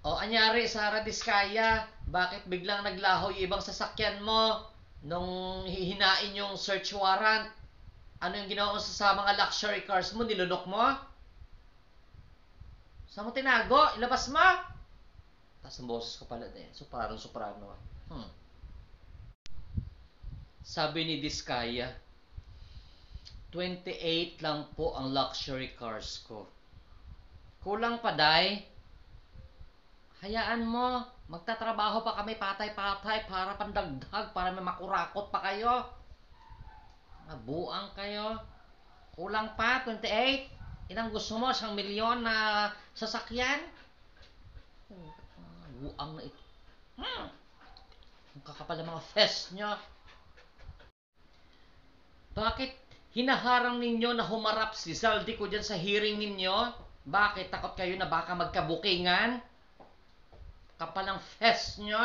O anyari, Sara Diskaya, bakit biglang naglaho yung ibang sasakyan mo nung hihinain yung search warrant? Ano yung ginawa mo sa mga luxury cars mo? Nilunok mo? Saan mo tinago? Ilabas mo? Taas ang boses ko pala din. So parang soprano. Sabi ni Diskaya, 28 lang po ang luxury cars ko. Kulang pa, day. Hayaan mo. Magtatrabaho pa kami patay-patay para pandagdag, para may makurakot pa kayo. Mabuang kayo. Kulang pa, 28. Ilang gusto mo? 1,000,000 na sasakyan? Buang na ito. Ang kakapal ng mga fest nyo. Bakit hinaharang ninyo na humarap si Zaldico dyan sa hearing ninyo? Bakit? Takot kayo na baka magkabukingan? Kapal ng fest nyo?